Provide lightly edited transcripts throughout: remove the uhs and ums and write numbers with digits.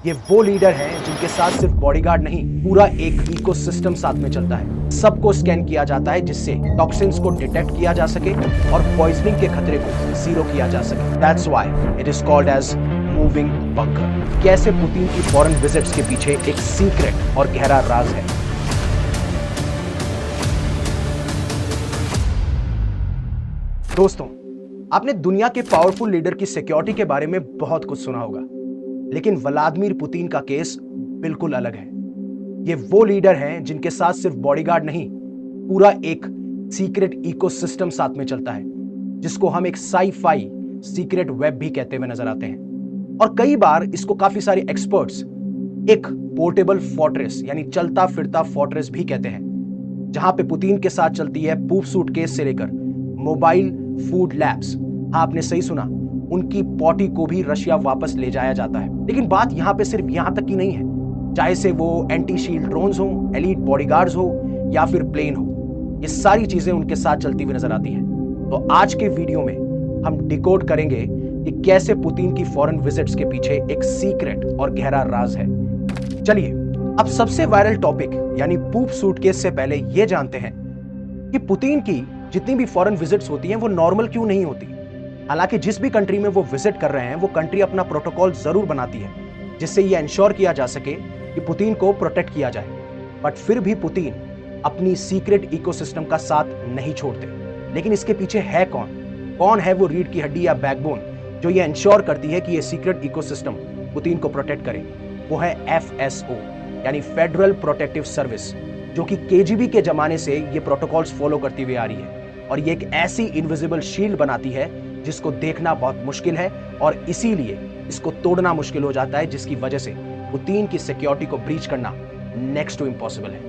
ये वो लीडर हैं जिनके साथ सिर्फ बॉडीगार्ड नहीं, पूरा एक इकोसिस्टम साथ में चलता है। सबको स्कैन किया जाता है जिससे टॉक्सिन्स को डिटेक्ट किया जा सके और पॉइजनिंग के खतरे को जीरो किया जा सके। That's why it is called as moving bunker. कैसे पुतिन की फॉरेन विजिट्स के पीछे एक सीक्रेट और गहरा राज है। दोस्तों, आपने दुनिया के पावरफुल लीडर की सिक्योरिटी के बारे में बहुत कुछ सुना होगा, लेकिन व्लादिमीर पुतिन का केस बिल्कुल अलग है। ये वो लीडर हैं जिनके साथ सिर्फ बॉडीगार्ड नहीं, पूरा एक सीक्रेट इकोसिस्टम साथ में चलता है, जिसको हम एक साई-फाई सीक्रेट वेब भी कहते हुए नजर आते हैं। और कई बार इसको काफी सारे एक्सपर्ट्स एक पोर्टेबल फोर्ट्रेस यानी चलता फिरता फोर्ट्रेस भी कहते हैं, जहां पे पुतिन के साथ चलती है पूप सूटकेस से लेकर मोबाइल फूड लैब्स। आपने सही सुना, उनकी पॉटी को भी रशिया वापस ले जाया जाता है। लेकिन बात यहां पे सिर्फ यहां तक की नहीं है, चाहे से वो एंटी शील्ड ड्रोन्स हो, एलीट बॉडीगार्ड्स हो या फिर प्लेन हो, ये सारी चीजें उनके साथ चलती हुई नजर आती हैं। तो आज के वीडियो में हम डिकोड करेंगे कि कैसे पुतिन की फॉरेन विजिट्स के पीछे एक सीक्रेट और गहरा राज है। चलिए अब सबसे वायरल टॉपिक यानी पूप सूटकेस से पहले यह जानते हैं कि पुतिन की जितनी भी फॉरेन विजिट्स होती हैं वो नॉर्मल क्यों नहीं होती। हालांकि जिस भी कंट्री में वो विजिट कर रहे हैं वो कंट्री अपना प्रोटोकॉल जरूर बनाती है जिससे ये इंश्योर किया जा सके कि पुतिन को प्रोटेक्ट किया जाए, बट फिर भी पुतिन अपनी सीक्रेट इकोसिस्टम का साथ नहीं छोड़ते। लेकिन इसके पीछे है कौन है वो रीढ़ की हड्डी या बैकबोन जो ये इंश्योर करती है कि ये सीक्रेट इकोसिस्टम पुतिन को प्रोटेक्ट करे। वो है FSO यानी फेडरल प्रोटेक्टिव सर्विस, जो कि KGB के जमाने से ये प्रोटोकॉल्स फॉलो करती हुई आ रही है। और ये एक ऐसी इनविजिबल शील्ड बनाती है जिसको देखना बहुत मुश्किल है और इसीलिए इसको तोड़ना मुश्किल हो जाता है, जिसकी वजह से पुतिन की सिक्योरिटी को ब्रीच करना नेक्स्ट टू इम्पॉसिबल है।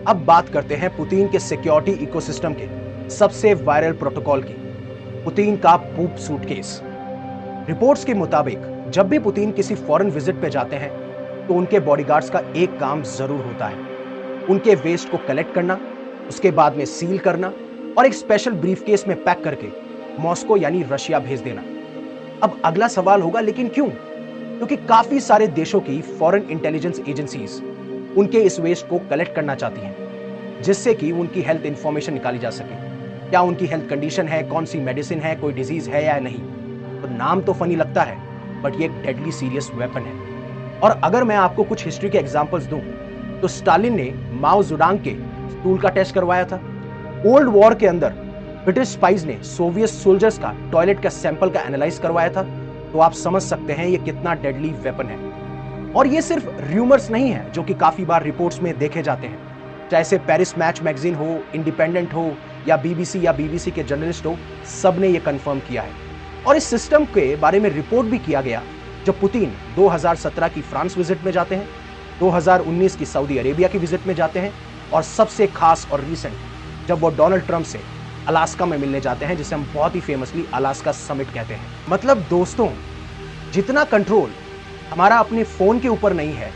अब बात करते हैं पुतिन के सिक्योरिटी इकोसिस्टम के सबसे वायरल प्रोटोकॉल की, पुतिन का पूप सूटकेस। रिपोर्ट्स के मुताबिक जब भी पुतिन किसी फॉरेन विजिट पे जाते हैं तो उनके बॉडीगार्ड्स का एक काम जरूर होता है, उनके वेस्ट को कलेक्ट करना, उसके बाद में सील करना और एक स्पेशल ब्रीफकेस में पैक करके मॉस्को यानी रशिया भेज देना। अब अगला सवाल होगा, लेकिन क्यों? क्योंकि काफी सारे देशों की फॉरेन इंटेलिजेंस एजेंसीज उनके इस वेस्ट को कलेक्ट करना चाहती हैं, जिससे कि उनकी हेल्थ इंफॉर्मेशन निकाली जा सके। क्या उनकी हेल्थ कंडीशन है, कौन सी मेडिसिन है, कोई डिजीज है या नहीं। तो नाम तो फनी लगता है, बट ये एक डेडली सीरियस वेपन है। और अगर मैं आपको कुछ हिस्ट्री के एग्जाम्पल्स दूं तो स्टालिन ने माओ जुडांग के स्टूल का टेस्ट करवाया था। कोल्ड वॉर के अंदर ब्रिटिश स्पाइज ने सोवियत सोल्जर्स का टॉयलेट का सैंपल का एनालाइज करवाया था। तो आप समझ सकते हैं ये कितना डेडली वेपन है। और ये सिर्फ रूमर्स नहीं है जो कि काफी बार रिपोर्ट्स में देखे जाते हैं, चाहे से पेरिस मैच मैगजीन हो, इंडिपेंडेंट हो या BBC के जर्नलिस्ट हो, सबने ये कंफर्म किया है। और इस सिस्टम के बारे में रिपोर्ट भी किया गया जब पुतिन 2017 की फ्रांस विजिट में जाते हैं, 2019 की सऊदी अरेबिया की विजिट में जाते हैं और सबसे खास और रीसेंट जब वो डोनाल्ड ट्रंप से अलास्का में मिलने जाते हैं, जिसे हम बहुत ही फेमसली अलास्का समिट कहते हैं। मतलब दोस्तों, जितना कंट्रोल हमारा अपने फोन के ऊपर नहीं है,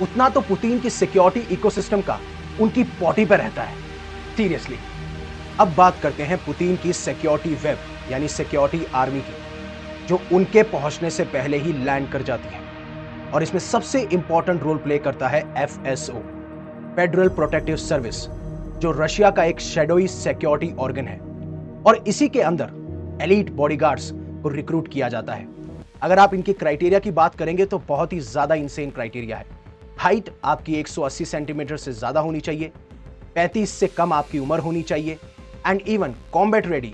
उतना तो पुतिन की सिक्योरिटी इकोसिस्टम का उनकी पॉटी पर रहता है। सीरियसली। अब बात करते हैं पुतिन की सिक्योरिटी वेब यानी सिक्योरिटी आर्मी की, जो उनके पहुंचने से पहले ही लैंड कर जाती है। और इसमें सबसे इंपॉर्टेंट रोल प्ले करता है FSO फेडरल प्रोटेक्टिव सर्विस, जो रशिया का एक शैडोई सिक्योरिटी ऑर्गन है। और इसी के अंदर एलीट बॉडीगार्ड्स को रिक्रूट किया जाता है। अगर आप इनकी क्राइटेरिया की बात करेंगे तो बहुत ही ज्यादा इंसेन क्राइटेरिया है। हाइट आपकी 180 सेंटीमीटर से ज्यादा होनी चाहिए, 35 से कम आपकी उम्र होनी चाहिए, and even combat ready,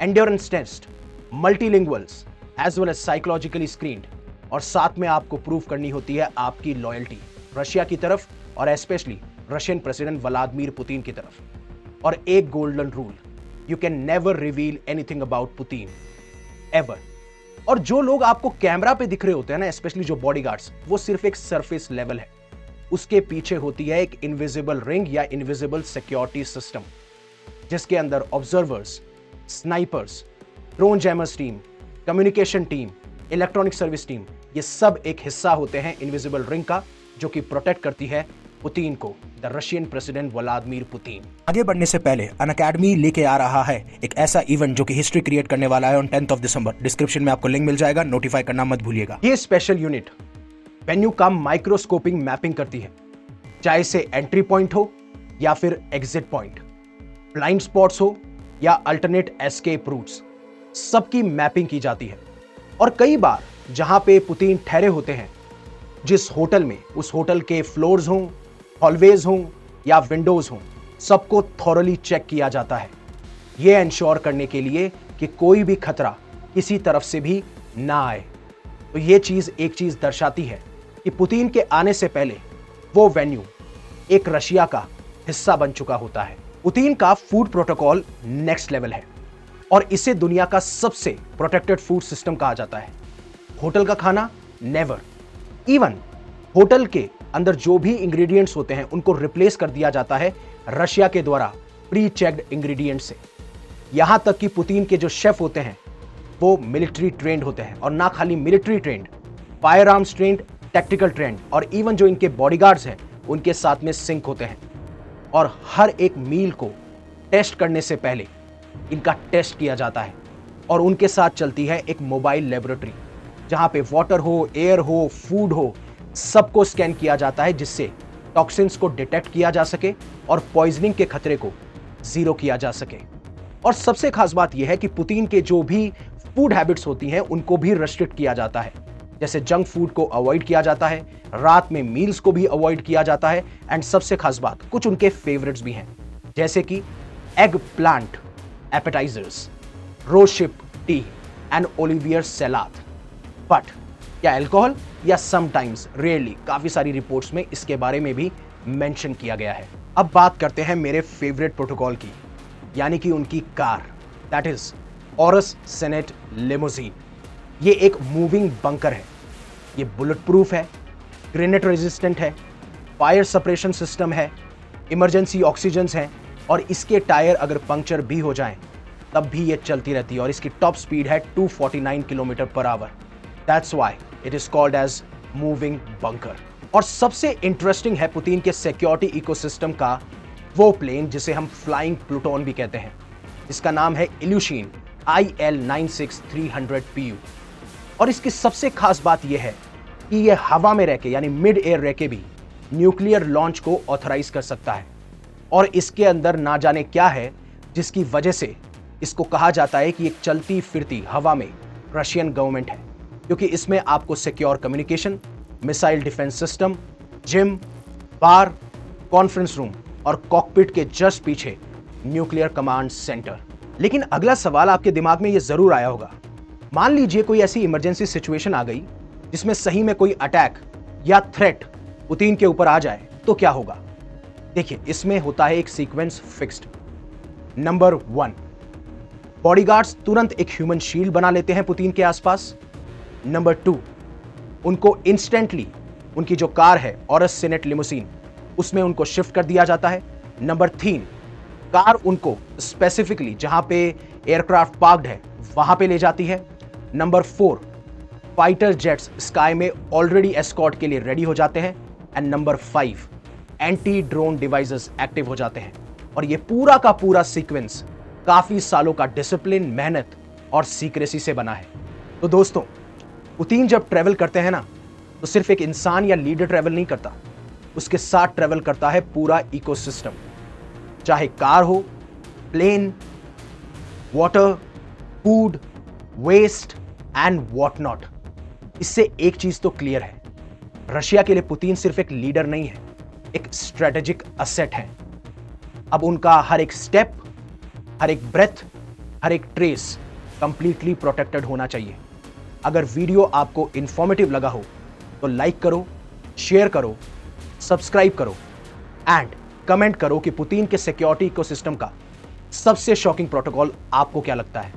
endurance test, multilinguals as well as psychologically screened. और साथ में आपको प्रूव करनी होती है आपकी लॉयल्टी रशिया की तरफ और specially Russian president Vladimir Putin की तरफ। और एक golden rule, you can never reveal anything about Putin ever. और जो लोग आपको कैमरा पे दिख रहे होते हैं ना, स्पेशली जो बॉडीगार्ड्स, वो सिर्फ एक सरफेस लेवल है। उसके पीछे होती है एक इनविजिबल रिंग या इनविजिबल सिक्योरिटी सिस्टम, जिसके अंदर observers, snipers, drone jammers team, communication team, electronic service team, ये सब एक हिस्सा होते हैं इनविजिबल रिंग का, जो कि प्रोटेक्ट करती है पुतिन को, the Russian president Vladimir Putin. आगे बढ़ने से पहले अनअकैडमी लेके आ रहा है एक ऐसा इवेंट जो कि हिस्ट्री क्रिएट करने वाला है on 10th of December। Description में आपको लिंक मिल जाएगा, नोटिफाई करना मत भूलिएगा। ये स्पेशल यूनिट वेन्यू का माइक्रोस्कोपिंग मैपिंग करती है, चाहे से एंट्री पॉइंट हो या फिर एग्जिट पॉइंट, ब्लाइंड स्पॉट्स हो या अल्टरनेट एस्केप रूट्स, सबकी मैपिंग की जाती है। और कई बार जहां पे पुतिन ठहरे होते हैं, जिस होटल में, उस होटल के फ्लोर्स हों, हॉलवेज हों या विंडोज हों, सबको थॉरली चेक किया जाता है, यह एंश्योर करने के लिए कि कोई भी खतरा किसी तरफ से भी ना आए। तो यह चीज एक चीज दर्शाती है कि पुतिन के आने से पहले वो वेन्यू एक रशिया का हिस्सा बन चुका होता है। पुतिन का फूड प्रोटोकॉल नेक्स्ट लेवल है और इसे दुनिया का सबसे प्रोटेक्टेड फूड सिस्टम कहा जाता है। होटल का खाना नेवर, इवन होटल के अंदर जो भी इंग्रेडिएंट्स होते हैं उनको रिप्लेस कर दिया जाता है रशिया के द्वारा प्री चेक्ड इंग्रेडिएंट से। यहां तक कि पुतिन के जो शेफ होते हैं वो मिलिट्री ट्रेंड होते हैं, और ना खाली military trend, fire arms trend, tactical trend, और इवन जो इनके बॉडीगार्ड्स हैं उनके साथ में सिंक होते हैं। और हर एक मील को टेस्ट करने से पहले इनका टेस्ट किया जाता है, और उनके साथ चलती है एक मोबाइल लेबोरेटरी जहां पे वाटर हो, एयर हो, फूड हो, सबको स्कैन किया जाता है जिससे टॉक्सिन्स को डिटेक्ट किया जा सके और पॉइजनिंग के खतरे को जीरो किया जा सके। और सबसे खास बात यह है कि पुतिन के जो भी फूड हैबिट्स होती हैं उनको भी रेस्ट्रिक्ट किया जाता है, जैसे जंक फूड को अवॉइड किया जाता है, रात में मील्स को भी अवॉइड किया जाता है, एंड सबसे खास बात, कुछ उनके फेवरेट्स भी हैं, जैसे कि eggplant appetizers, rosehip tea and Olivier salad. But क्या अल्कोहल, या समटाइम्स, रेयरली, काफी सारी रिपोर्ट्स में इसके बारे में भी मेंशन किया गया है। अब बात करते हैं मेरे फेवरेट प्रोटोकॉल की, यानी कि उनकी car, that is Aurus senate limousine. ये एक मूविंग बंकर है, ये बुलेट प्रूफ है, ग्रेनेड रेजिस्टेंट है, फायर सप्रेशन सिस्टम है, इमरजेंसी ऑक्सीजन्स हैं, और इसके टायर अगर पंक्चर भी हो जाएं तब भी ये चलती रहती है, और इसकी टॉप स्पीड है 249 kilometre per hour. That's why it is called as moving bunker. और सबसे इंटरेस्टिंग है पुतिन के सिक्योरिटी इकोसिस्टम का वो प्लेन जिसे हम फ्लाइंग प्लूटोन भी कहते हैं, इसका नाम है इल्यूशिन IL-96-300 PU। और इसकी सबसे खास बात यह है कि यह हवा में रहकर, यानी मिड एयर रहकर भी न्यूक्लियर लॉन्च को ऑथराइज कर सकता है। और इसके अंदर ना जाने क्या है जिसकी वजह से इसको कहा जाता है कि एक चलती फिरती हवा में रशियन गवर्नमेंट है, क्योंकि इसमें आपको secure communication, missile defence system, gym, bar, conference room और कॉकपिट के जस्ट पीछे न्यूक्लियर कमांड सेंटर। लेकिन अगला सवाल आपके दिमाग में यह जरूर आया होगा, मान लीजिए कोई ऐसी इमरजेंसी सिचुएशन आ गई जिसमें सही में कोई अटैक या थ्रेट पुतिन के ऊपर आ जाए तो क्या होगा? देखिए, इसमें होता है एक सीक्वेंस फिक्स्ड। नंबर 1, बॉडीगार्ड्स तुरंत एक ह्यूमन शील्ड बना लेते हैं पुतिन के आसपास। नंबर 2, उनको इंस्टेंटली उनकी जो कार है ऑरस सेनेट लिमोसीन, उसमें उनको शिफ्ट कर दिया जाता है। नंबर 3, कार उनको स्पेसिफिकली जहां पे एयरक्राफ्ट पार्क्ड है वहां पे ले जाती है। नंबर 4, फाइटर जेट्स स्काई में ऑलरेडी एस्कॉर्ट के लिए रेडी हो जाते हैं। And number 5, anti drone devices active हो जाते हैं। और ये पूरा का पूरा सीक्वेंस काफी सालों का डिसिप्लिन, मेहनत और सीक्रेसी से बना है। तो दोस्तों, पुतिन जब ट्रेवल करते हैं ना, तो सिर्फ एक इंसान या लीडर ट्रेवल नहीं करता, उसके साथ ट्रेवल करता है पूरा इकोसिस्टम, चाहे कार हो, plane, water, food, waste and what not. इससे एक चीज तो क्लियर है, रशिया के लिए पुतिन सिर्फ एक लीडर नहीं है, एक स्ट्रेटेजिक असेट है। अब उनका हर एक स्टेप, हर एक ब्रेथ, हर एक ट्रेस कंप्लीटली प्रोटेक्टेड होना चाहिए। अगर वीडियो आपको इंफॉर्मेटिव लगा हो तो लाइक करो, शेयर करो, सब्सक्राइब करो एंड कमेंट करो कि पुतिन के सिक्योरिटी इकोसिस्टम का सबसे शॉकिंग प्रोटोकॉल आपको क्या लगता है।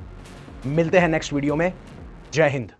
मिलते हैं नेक्स्ट वीडियो में। जय हिंद।